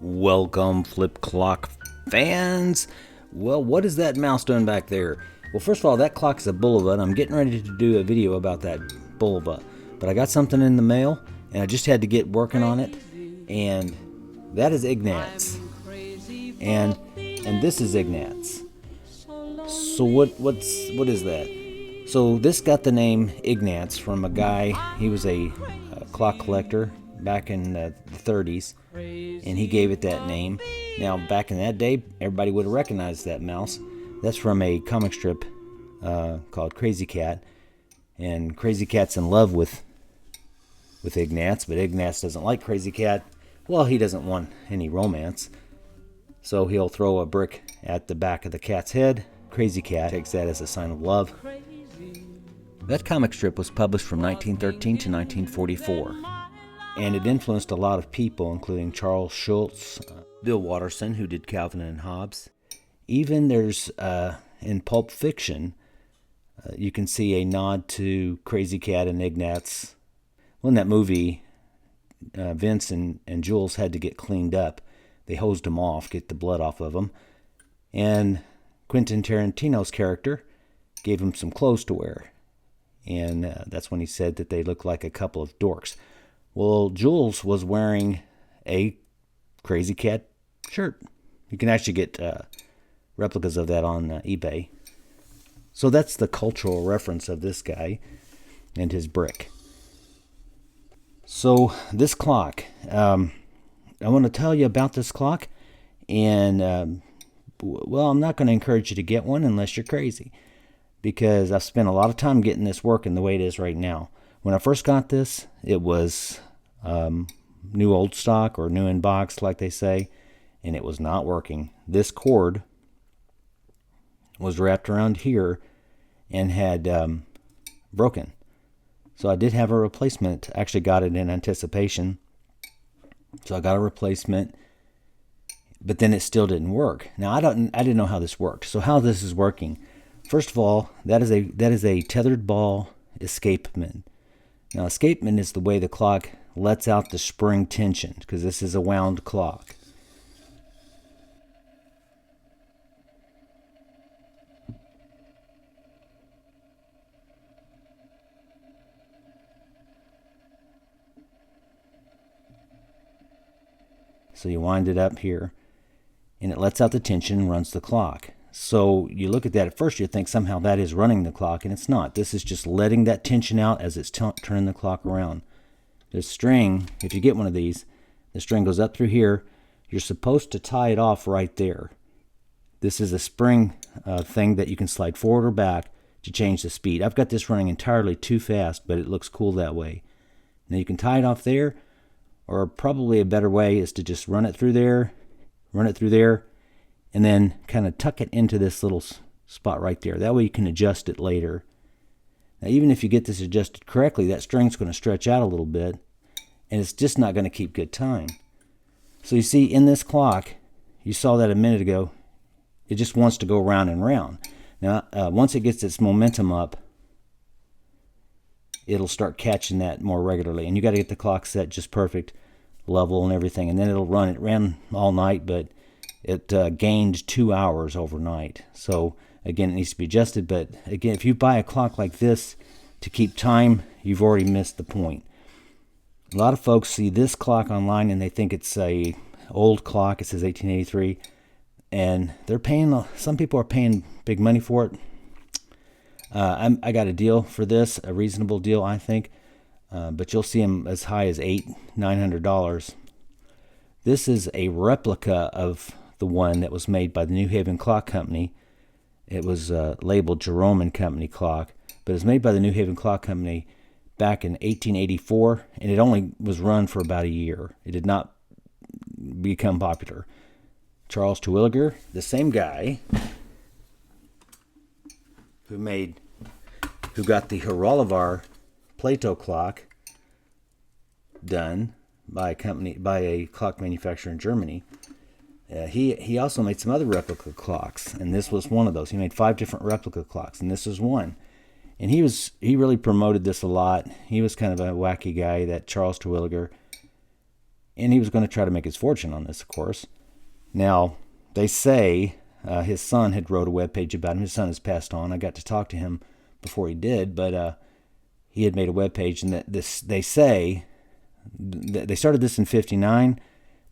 Welcome, flip clock fans. Well, what is that mouse doing back there? Well, first of all, that clock is a Bulova, and I'm getting ready to do a video about that Bulova. But I got something in the mail, and I just had to get working on it. And that is Ignatz. And this is Ignatz. So what is that? So this got the name Ignatz from a guy. He was a clock collector back in the 30s, and he gave it that name. Now, back in that day, everybody would have recognized that mouse. That's from a comic strip called Krazy Kat, and Krazy Kat's in love with Ignatz, but Ignatz doesn't like Krazy Kat. Well, he doesn't want any romance, so he'll throw a brick at the back of the cat's head. Krazy Kat takes that as a sign of love. That comic strip was published from 1913 to 1944. And it influenced a lot of people, including Charles Schulz, Bill Watterson, who did Calvin and Hobbes. Even there's, in Pulp Fiction, you can see a nod to Krazy Kat and Ignatz. Well, in that movie, Vince and Jules had to get cleaned up. They hosed them off, get the blood off of them. And Quentin Tarantino's character gave him some clothes to wear. And that's when he said that they looked like a couple of dorks. Well, Jules was wearing a Krazy Kat shirt. You can actually get replicas of that on eBay. So that's the cultural reference of this guy and his brick. So this clock, I want to tell you about this clock. And, well, I'm not going to encourage you to get one unless you're crazy, because I've spent a lot of time getting this working the way it is right now. When I first got this, it was new old stock, or new in box, like they say, and it was not working. This cord was wrapped around here and had broken. So I did have a replacement. Actually got it in anticipation. So I got a replacement, but then it still didn't work. Now I didn't know how this worked. So how this is working. First of all, that is a tethered ball escapement. Now, escapement is the way the clock lets out the spring tension, because this is a wound clock. So you wind it up here, and it lets out the tension and runs the clock. So you look at that at first, you think somehow that is running the clock, and it's not. This is just letting that tension out as it's turning the clock around. The string, if you get one of these, the string goes up through here. You're supposed to tie it off right there. This is a spring thing that you can slide forward or back to change the speed. I've got this running entirely too fast, but it looks cool that way. Now you can tie it off there, or probably a better way is to just run it through there, and then kind of tuck it into this little spot right there. That way you can adjust it later. Now, even if you get this adjusted correctly, that string's going to stretch out a little bit, and it's just not going to keep good time. So you see, in this clock, you saw that a minute ago, it just wants to go round and round. Now, once it gets its momentum up, it'll start catching that more regularly. And you got to get the clock set just perfect, level and everything, and then it'll run. It ran all night, but it gained 2 hours overnight. So again, it needs to be adjusted. But again, if you buy a clock like this to keep time, you've already missed the point. A lot of folks see this clock online and they think it's a old clock. It says 1883, and they're paying. Some people are paying big money for it. I got a deal for this, a reasonable deal, I think. But you'll see them as high as $900. This is a replica of the one that was made by the New Haven Clock Company. It was labeled Jerome and Company clock, but it was made by the New Haven Clock Company back in 1884, and it only was run for about a year. It did not become popular. Charles Terwilliger, the same guy who got the Horolovar Plato clock done by a clock manufacturer in Germany. He also made some other replica clocks, and this was one of those. He made 5 different replica clocks, and this was one. And he really promoted this a lot. He was kind of a wacky guy, that Charles Terwilliger. And he was going to try to make his fortune on this, of course. Now, they say his son had wrote a webpage about him. His son has passed on. I got to talk to him before he did, but he had made a webpage, and they say they started this in '59.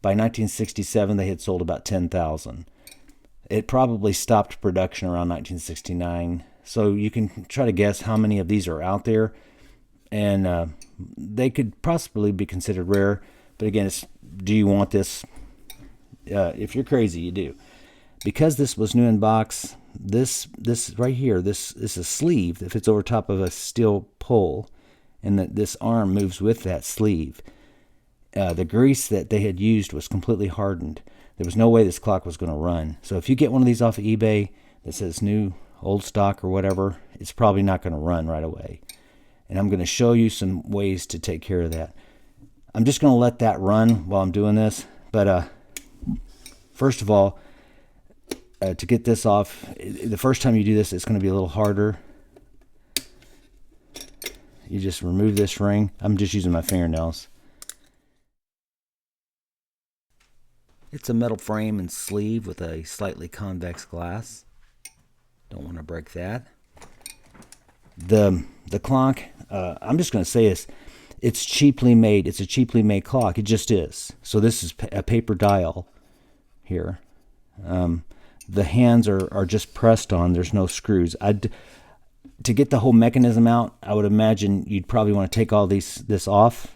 By 1967, they had sold about 10,000. It probably stopped production around 1969. So you can try to guess how many of these are out there. And they could possibly be considered rare. But again, do you want this? If you're crazy, you do. Because this was new in box, this right here, this is a sleeve that fits over top of a steel pole. And this arm moves with that sleeve. The grease that they had used was completely hardened. There was no way this clock was going to run. So if you get one of these off of eBay that says new, old stock or whatever, it's probably not going to run right away. And I'm going to show you some ways to take care of that. I'm just going to let that run while I'm doing this. But first of all, to get this off, the first time you do this, it's going to be a little harder. You just remove this ring. I'm just using my fingernails. It's a metal frame and sleeve with a slightly convex glass. Don't want to break that. The clock, I'm just going to say this. It's cheaply made. It's a cheaply made clock. It just is. So this is a paper dial here. The hands are just pressed on. There's no screws. To get the whole mechanism out, I would imagine you'd probably want to take all this off.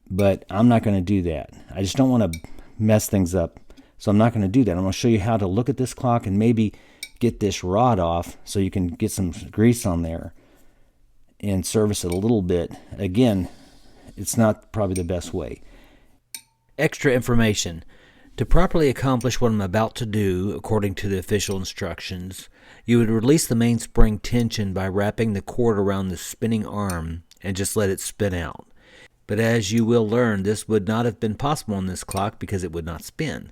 But I'm not going to do that. I just don't want to mess things up. So I'm not going to do that. I'm going to show you how to look at this clock and maybe get this rod off so you can get some grease on there and service it a little bit. Again, it's not probably the best way. Extra information. To properly accomplish what I'm about to do, according to the official instructions, you would release the mainspring tension by wrapping the cord around the spinning arm and just let it spin out. But as you will learn, this would not have been possible on this clock because it would not spin.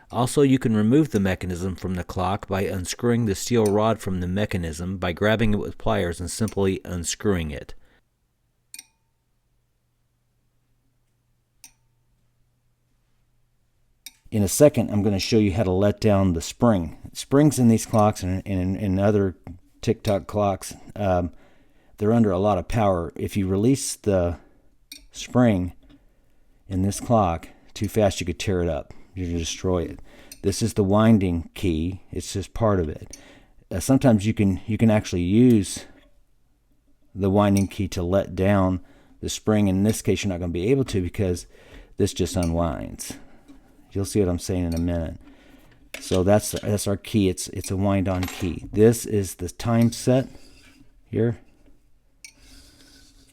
Also, you can remove the mechanism from the clock by unscrewing the steel rod from the mechanism by grabbing it with pliers and simply unscrewing it. In a second, I'm going to show you how to let down the spring. Springs in these clocks and in other tick-tock clocks, they're under a lot of power. If you release the spring in this clock too fast, you could tear it up. You can destroy it. This is the winding key. It's just part of it. Sometimes you can actually use the winding key to let down the spring. In this case, you're not going to be able to because this just unwinds. You'll see what I'm saying in a minute. So that's our key. It's a wind-on key. This is the time set here,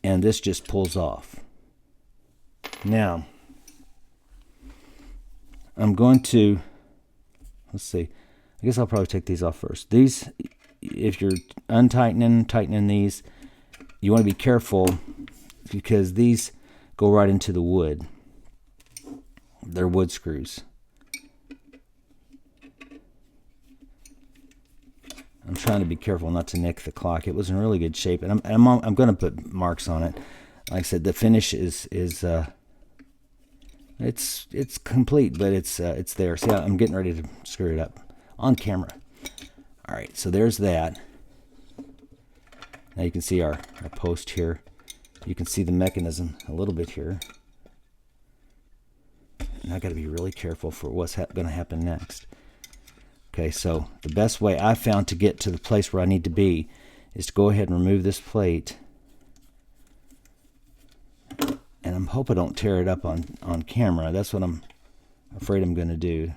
and this just pulls off. Now, I'm going to, let's see, I guess I'll probably take these off first. These, if you're tightening these, you want to be careful because these go right into the wood. They're wood screws. I'm trying to be careful not to nick the clock. It was in really good shape, and I'm going to put marks on it. Like I said, the finish is it's complete, but it's there. See, I'm getting ready to screw it up on camera. All right, so there's that. Now you can see our post here. You can see the mechanism a little bit here. And I got to be really careful for what's going to happen next. Okay, so the best way I found to get to the place where I need to be is to go ahead and remove this plate. And I hope I don't tear it up on camera. That's what I'm afraid I'm going to do.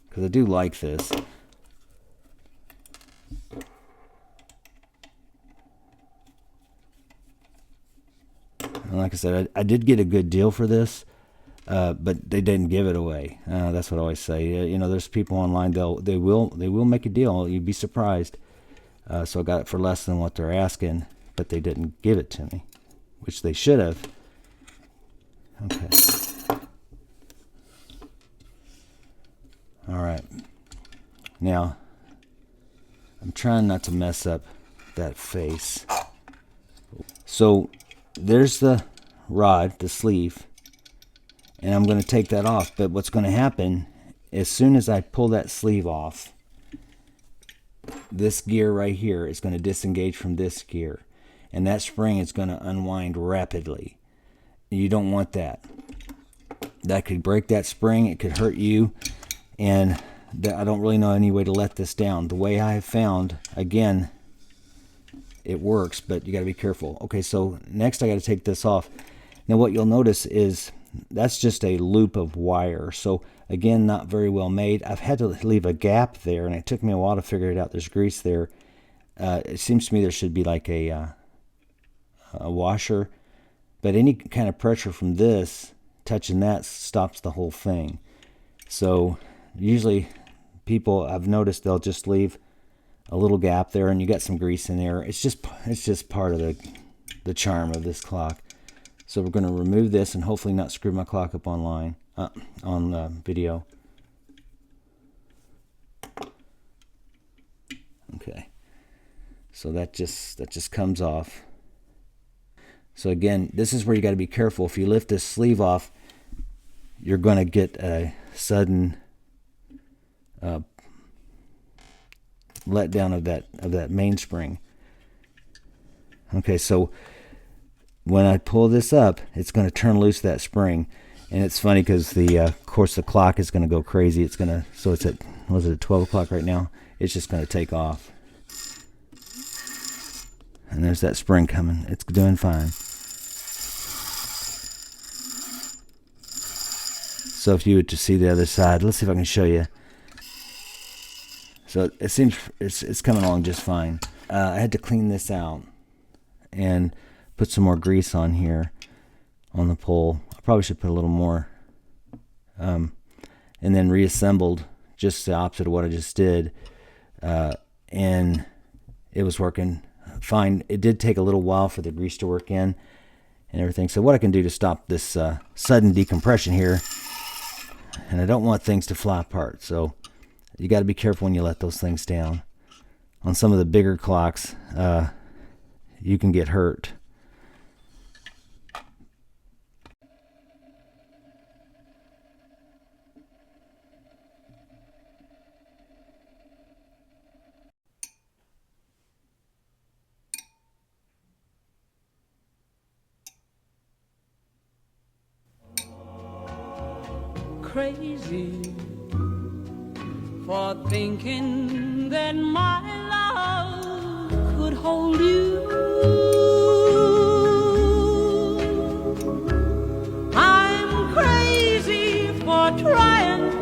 Because I do like this. And like I said, I did get a good deal for this, but they didn't give it away. That's what I always say. You know, there's people online, they will make a deal. You'd be surprised. So I got it for less than what they're asking, but they didn't give it to me, which they should have. Okay. All right. Now, I'm trying not to mess up that face. So there's the rod, the sleeve, and I'm going to take that off. But what's going to happen, as soon as I pull that sleeve off, this gear right here is going to disengage from this gear, and that spring is going to unwind rapidly. You don't want that. That could break that spring, it could hurt you, and I don't really know any way to let this down. The way I have found, again, it works, but you got to be careful. Okay, so next I got to take this off. Now what you'll notice is that's just a loop of wire. So again, not very well made. I've had to leave a gap there, and it took me a while to figure it out. There's grease there. It seems to me there should be like a washer, but any kind of pressure from this touching that stops the whole thing. So usually people, I've noticed, they'll just leave a little gap there, and you got some grease in there. It's just part of the charm of this clock. So we're going to remove this and hopefully not screw my clock up online on video. Okay, so that just comes off. So again, this is where you got to be careful. If you lift this sleeve off, you're going to get a sudden let down of that mainspring. Okay, so when I pull this up, it's going to turn loose that spring, and it's funny because of course the clock is going to go crazy. It's going to, so it's at, was it at 12 o'clock right now? It's just going to take off, and there's that spring coming. It's doing fine. So if you were to see the other side, let's see if I can show you. So it seems it's coming along just fine. I had to clean this out and put some more grease on here on the pole. I probably should put a little more. And then reassembled just the opposite of what I just did. And it was working fine. It did take a little while for the grease to work in and everything. So what I can do to stop this sudden decompression here, and I don't want things to fly apart, so you got to be careful when you let those things down. On some of the bigger clocks, you can get hurt. Crazy for thinking that my love could hold you. I'm crazy for trying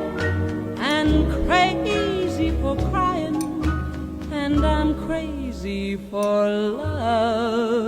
and crazy for crying, and I'm crazy for love.